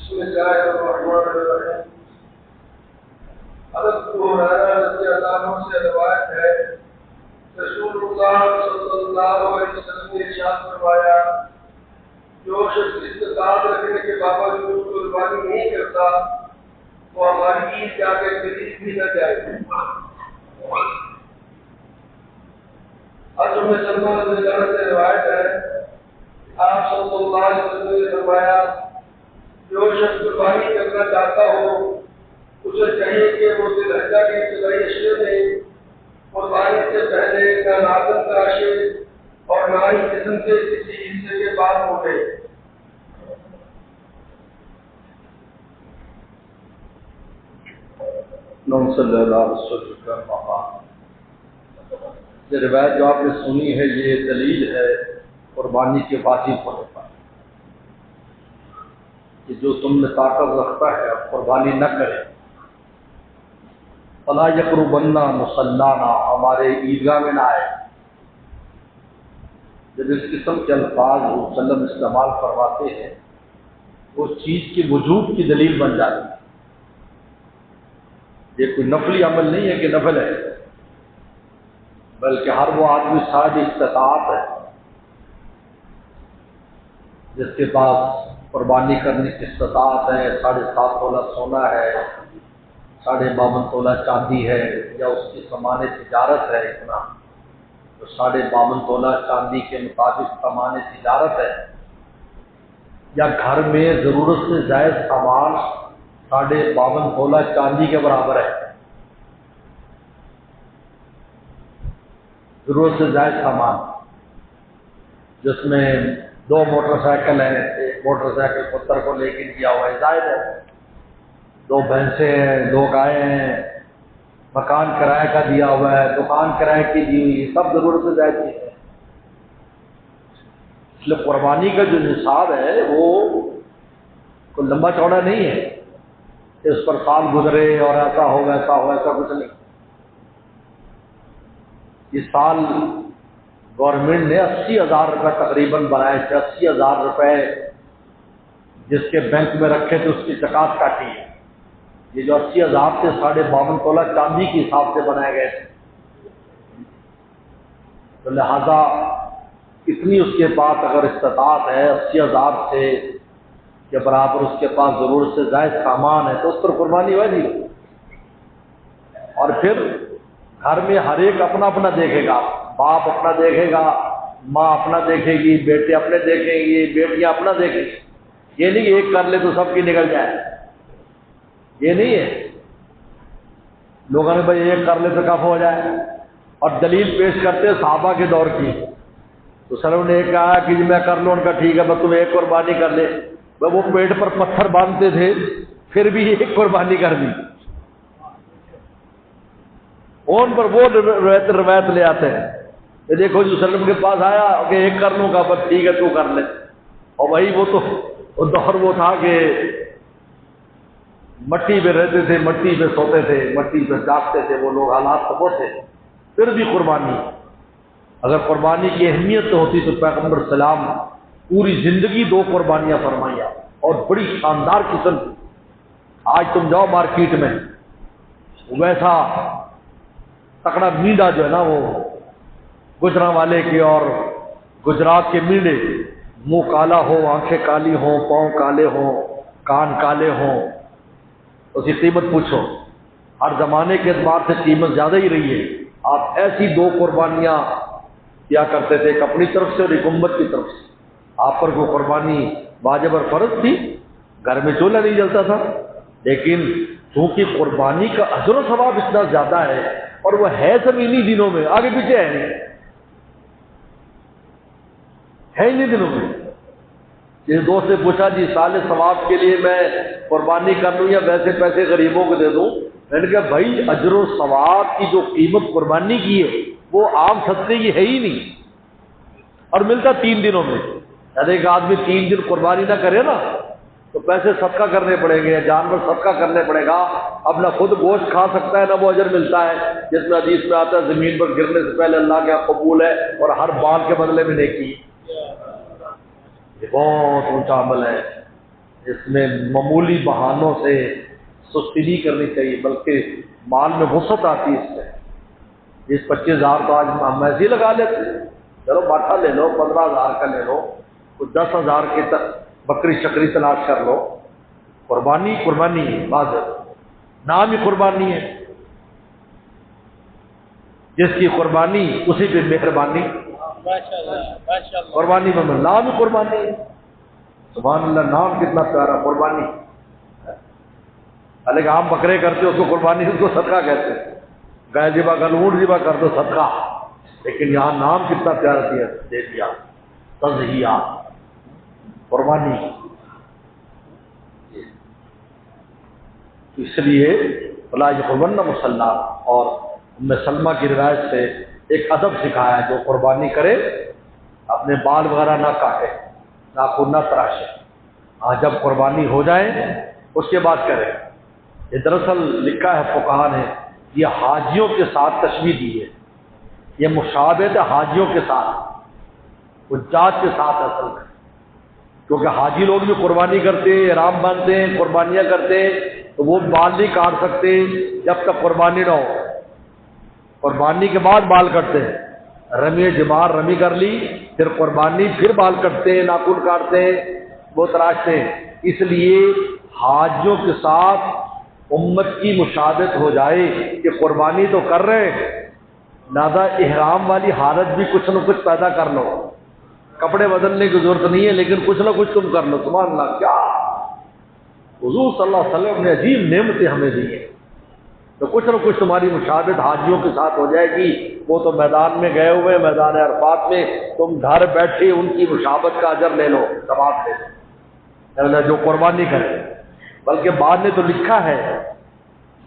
بسم اللہ الرحمن الرحیم۔ حضرت ابو ہریرہ رضی اللہ عنہ سے روایت ہے، رسول اللہ صلی اللہ علیہ وسلم نے ارشاد فرمایا، جو شخص استطاعت رکھنے کے باوجود قربانی نہیں کرتا وہ ہماری عید جا کے قریب بھی نہ جائے۔ حضرت ام سلمہ رضی اللہ عنہ سے روایت ہے، آپ صلی اللہ علیہ وسلم نے فرمایا، جو شخص قربانی کرنا چاہتا ہو اسے چاہیے کہ وہ ذی الحجہ کے ابتدائی اشرے میں قربانی سے پہلے نہ ناظر تراشے اور نہ ہی جسم کے کسی حصے کے بعد موڑے۔ اللہم صلی اللہ علیہ وسلم۔ یہ روایت جو آپ نے سنی ہے یہ دلیل ہے قربانی کے واجب ہونے پر، کہ جو تم میں طاقت رکھتا ہے قربانی نہ کرے۔ فلا یقربن مصلانا، ہمارے عیدگاہ میں نہ آئے۔ جب اس قسم کے الفاظ وسلم استعمال فرماتے ہیں اس چیز کے وجوب کی دلیل بن جاتی ہے۔ یہ کوئی نفلی عمل نہیں ہے کہ نفل ہے، بلکہ ہر وہ آدمی صاحب استطاعت ہے جس کے پاس قربانی کرنے کی استطاعت ہے، 7.5 تولہ سونا ہے، 52 تولہ چاندی ہے، یا اس کی سامان تجارت ہے اتنا تو 52 تولہ چاندی کے مطابق سامان تجارت ہے، یا گھر میں ضرورت سے زائد سامان 52 تولہ چاندی کے برابر ہے۔ ضرورت سے زائد سامان جس میں 2 موٹر سائیکل ہیں، ایک موٹر سائیکل پتر کو لے کے دیا ہوا ہے، زائد ہے، 2 بھینسیں ہیں، 2 گائے ہیں، مکان کرائے کا دیا ہوا ہے، دکان کرائے کی دی ہوئی ہے، سب ضرورت سے زائد چیز ہے۔ اس لیے قربانی کا جو نصاب ہے وہ کوئی لمبا چوڑا نہیں ہے کہ اس پر سال گزرے اور ایسا ہو ویسا ہو، ایسا کچھ نہیں۔ اس سال گورنمنٹ نے 80,000 روپے تقریباً بنائے تھے، 80,000 روپے جس کے بینک میں رکھے تھے اس کی زکوٰۃ کاٹی ہے۔ یہ جو 80,000 تھے 52 تولہ چاندی کے حساب سے بنائے گئے تھے، تو لہذا اتنی اس کے پاس اگر استطاعت ہے 80,000 سے کے برابر اس کے پاس ضرورت سے زائد سامان ہے تو اس پر قربانی واجب ہے۔ اور پھر گھر میں ہر ایک اپنا اپنا دیکھے گا، باپ اپنا دیکھے گا، ماں اپنا دیکھے گی، بیٹے اپنے دیکھیں گی، بیٹیاں اپنا دیکھیں گی۔ یہ نہیں کہ ایک کر لے تو سب کی نکل جائے، یہ نہیں ہے۔ لوگوں نے بھائی ایک کر لے تو کف ہو جائے، اور دلیل پیش کرتے ہیں صحابہ کے دور کی۔ تو سلم نے ایک کہا کہ میں کر لوں، ان کا ٹھیک ہے بس تم ایک قربانی کر لے۔ وہ پیٹ پر پتھر باندھتے تھے پھر بھی ایک قربانی کر دی، ان پر وہ روایت لے آتے ہیں کہ دیکھو جو سلم کے پاس آیا کہ ایک کر لوں گا، بس ٹھیک ہے تو کر لے۔ اور بھائی وہ تو دور وہ تھا کہ مٹی پہ رہتے تھے، مٹی پہ سوتے تھے، مٹی پہ جاگتے تھے، وہ لوگ حالات تو وہ تھے، پھر بھی قربانی۔ اگر قربانی کی اہمیت ہوتی تو پیغمبر سلام پوری زندگی 2 قربانیاں فرمایا اور بڑی شاندار قسم کی۔ آج تم جاؤ مارکیٹ میں ویسا تکڑا میڈا جو ہے نا وہ گجرا والے کے، اور گجرات کے میڈے منہ کالا ہو، آنکھیں کالی ہوں، پاؤں کالے ہوں، کان کالے ہوں، اس کی قیمت پوچھو۔ ہر زمانے کے اعتبار سے قیمت زیادہ ہی رہی ہے۔ آپ ایسی 2 قربانیاں کیا کرتے تھے، ایک اپنی طرف سے اور ایک امت کی طرف سے۔ آپ پر کوئی قربانی واجب اور فرض تھی، گھر میں چولہا نہیں جلتا تھا، لیکن چونکہ قربانی کا اجر و ثواب اتنا زیادہ ہے اور وہ ہے سب انہی دنوں میں، آگے پیچھے ہے نہیں، ہے انہی دنوں میں۔ جس دوست سے پوچھا جی سال ثواب کے لیے میں قربانی کر لوں یا ویسے پیسے غریبوں کو دے دوں؟ میں نے کہا بھائی اجر و ثواب کی جو قیمت قربانی کی ہے وہ عام صدقے کی ہے ہی نہیں، اور ملتا 3 دنوں میں۔ یعنی ایک آدمی 3 دن قربانی نہ کرے نا تو پیسے صدقہ کرنے پڑیں گے، جانور صدقہ کرنے پڑے گا، اب نہ خود گوشت کھا سکتا ہے نہ وہ اجر ملتا ہے، جس میں حدیث میں آتا ہے زمین پر گرنے سے پہلے اللہ کے قبول ہے اور ہر بال کے بدلے میں نیکی۔ یہ بہت اونچا عمل ہے، اس میں معمولی بہانوں سے سستی نہیں کرنی چاہیے، بلکہ مال میں وسعت آتی ہے اس سے۔ 20-25 ہزار تو آج ہم ایسے ہی لگا لیتے ہیں، چلو باٹا لے لو، 15 ہزار کا لے لو، کچھ 10 ہزار کی بکری شکری تلاش کر لو۔ قربانی قربانی ہے، بات نام ہی قربانی ہے، جس کی قربانی اسی پہ مہربانی، قربانی میں نام ہی قربانی ہے۔ سبحان اللہ، نام کتنا پیارا، قربانی۔ حالانکہ عام بکرے کرتے اس کو قربانی، اس کو صدقہ کہتے ہیں، گائے ذبح کر، اونٹ ذبح کر دو صدقہ، لیکن یہاں نام کتنا پیارا دے دیا، تضحیہ، قربانی۔ اس لیے فلا یقربن مصلی، اور ام سلمہ کی روایت سے ایک ادب سکھایا ہے، جو قربانی کرے اپنے بال وغیرہ نہ کاٹے، ناخن نہ تراشے، جب قربانی ہو جائے اس کے بعد کرے۔ یہ دراصل لکھا ہے فقہا نے، یہ حاجیوں کے ساتھ تشبیہ دی ہے، یہ مشابہت ہے حاجیوں کے ساتھ، حجاج کے ساتھ اصل میں، کیونکہ حاجی لوگ بھی قربانی کرتے ہیں، احرام باندھتے ہیں، قربانیاں کرتے ہیں، تو وہ بال نہیں کاٹ سکتے جب تک قربانی نہ ہو۔ قربانی کے بعد بال کٹتے ہیں، رمی جمار رمی کر لی، پھر قربانی، پھر بال کٹتے ہیں، ناخن کاٹتے ہیں، وہ تراشتے ہیں۔ اس لیے حاجیوں کے ساتھ امت کی مشابہت ہو جائے کہ قربانی تو کر رہے ہیں، لہذا احرام والی حالت بھی کچھ نہ کچھ پیدا کر لو، کپڑے بدلنے کی ضرورت نہیں ہے، لیکن کچھ نہ کچھ تم کر لو۔ سبحان اللہ، کیا حضور صلی اللہ علیہ وسلم نے عجیب نعمتیں ہمیں دی ہیں، تو کچھ نہ کچھ تمہاری مشابہت حاجیوں کے ساتھ ہو جائے گی۔ وہ تو میدان میں گئے ہوئے، میدان عرفات میں، تم گھر بیٹھے ان کی مشابہت کا اجر لے لو، ثواب لے لو، جو قربانی کرے۔ بلکہ بعد نے تو لکھا ہے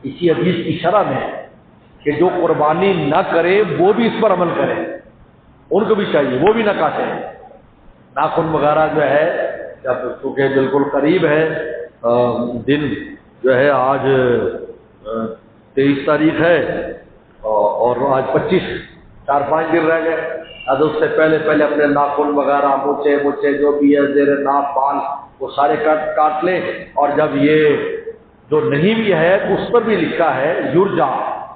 اسی حدیث کی شرح میں کہ جو قربانی نہ کرے وہ بھی اس پر عمل کرے، ان کو بھی چاہیے وہ بھی نہ کاٹے، ناخن وغیرہ جو ہے، جب چونکہ بالکل قریب ہے دن جو ہے، آج 23 تاریخ ہے اور آج 25، 4-5 دن رہ گئے، اب اس سے پہلے اپنے ناخن وغیرہ، مچھے جو بھی ہے، زیر ناف بال، وہ سارے کاٹ لیں۔ اور جب یہ جو نہیں بھی ہے اس پر بھی لکھا ہے یرجا،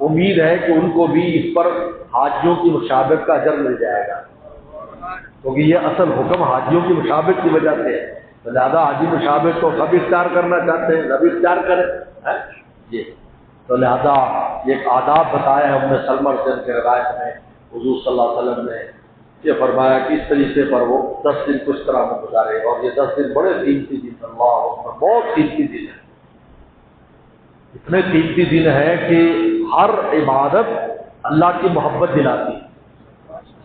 امید ہے کہ ان کو بھی اس پر حاجیوں کی مشابہت کا اجر مل جائے گا، کیونکہ یہ اصل حکم حاجیوں کی مشابہت کی وجہ سے ہے۔ تو زیادہ حاجی مشابہت تو سب اختیار کرنا چاہتے ہیں، سب اختیار کریں جی۔ تو لہذا ایک آداب بتایا ہے ام سلمہ کے روایت میں، حضور صلی اللہ علیہ وسلم نے یہ فرمایا کہ اس طریقے پر وہ 10 دن کچھ طرح میں گزارے، اور یہ 10 دن بڑے قیمتی دن، اللہ اکبر، بہت قیمتی دن ہے، اتنے قیمتی دن ہے کہ ہر عبادت اللہ کی محبت دلاتی،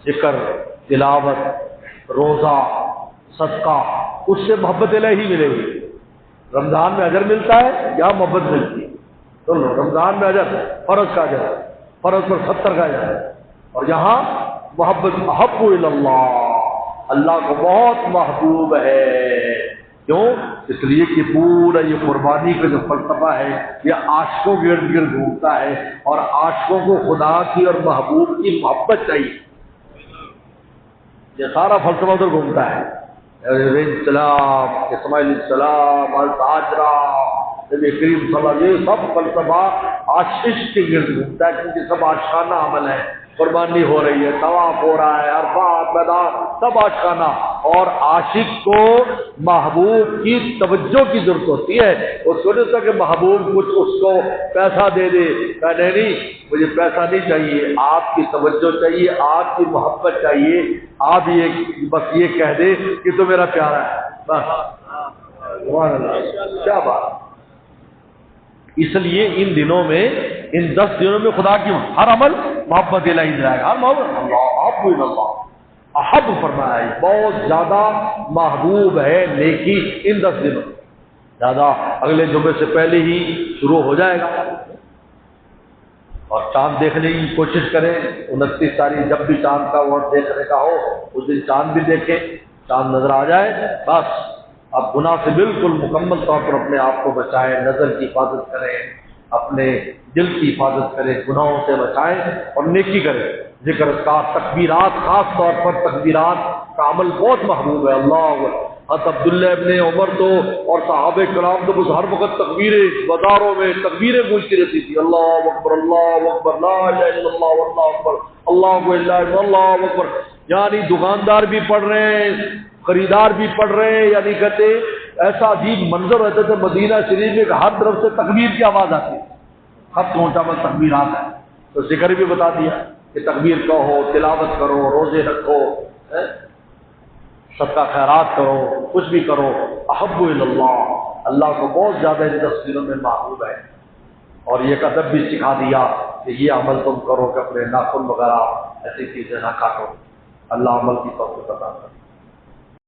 ذکر، تلاوت، روزہ، صدقہ، اس سے محبت الہی ملے گی۔ رمضان میں اجر ملتا ہے، یہاں محبت ملتی ہے، تو رمضان میں اجر، فرض کا اجر، فرض پر 70 کا اجر، اور یہاں محبت، احب الی اللہ، اللہ کو بہت محبوب ہے۔ کیوں؟ اس لیے کہ پورا یہ قربانی کا جو فلسفہ ہے یہ عاشقوں کے ارد گرد گھومتا ہے، اور عاشقوں کو خدا کی اور محبوب کی محبت چاہیے، یہ سارا فلسفہ ادھر گھومتا ہے۔ السلام، اسماعیل السلام، الحاجرہ، نبی کریم صلی اللہ علیہ وسلم، یہ سب فلسفہ عاشق کے گرد گھومتا ہے، کیونکہ سب عاشقانہ عمل ہے۔ قربانی ہو رہی ہے، طواف ہو رہا ہے، عرفات، میدان، سب عاشقانہ، اور عاشق کو محبوب کی توجہ کی ضرورت ہوتی ہے۔ اس وجہ سے کہ محبوب کچھ اس کو پیسہ دے دے، کہ نہیں مجھے پیسہ نہیں چاہیے، آپ کی توجہ چاہیے، آپ کی محبت چاہیے، آپ یہ بس یہ کہہ دے کہ تو میرا پیارا ہے، بس۔ سبحان اللہ، کیا بات۔ اس لیے ان دنوں میں، ان 10 دنوں میں خدا کی ہر عمل محبت الہی دلائے گا، ہر محبت، اللہ احب الی اللہ، احب فرمایا ہے، بہت زیادہ محبوب ہے نیکی ان 10 دنوں، زیادہ اگلے جمعے سے پہلے ہی شروع ہو جائے گا۔ اور چاند دیکھنے کی کوشش کریں، 29 تاریخ جب بھی چاند کا وقت دیکھنے کا ہو اس دن چاند بھی دیکھیں، چاند نظر آ جائے بس، اب گناہ سے بالکل مکمل طور پر اپنے آپ کو بچائیں، نظر کی حفاظت کریں، اپنے دل کی حفاظت کریں، گناہوں سے بچائیں اور نیکی کریں، ذکر کا، تکبیرات، خاص طور پر تکبیرات کا عمل بہت محبوب ہے۔ اللہ حضرت عبداللہ ابن عمر تو اور صحابہ کرام تو بس ہر وقت تکبیریں، بازاروں میں تکبیریں گونجتی رہتی تھی، اللہ اکبر لا الہ الا اللہ واللہ اکبر اللہ الا اللہ اکبر، یعنی دکاندار بھی پڑھ رہے ہیں، خریدار بھی پڑھ رہے ہیں، یعنی کہتے ایسا عجیب منظر رہتے تھے مدینہ شریف میں کہ ہر طرف سے تکبیر کی آواز آتی ہے، خط پہنچا بس تکبیرات ہے۔ تو ذکر بھی بتا دیا کہ تکبیر کہو، تلاوت کرو، روزے رکھو، صدقہ خیرات کرو، کچھ بھی کرو، احب اللہ، اللہ کو بہت زیادہ ان تصویروں میں محبوب ہے۔ اور یہ ادب بھی سکھا دیا کہ یہ عمل تم کرو کہ اپنے ناخن وغیرہ ایسی چیزیں نہ کاٹو۔ اللہ عمل کی توفیق عطا کرے۔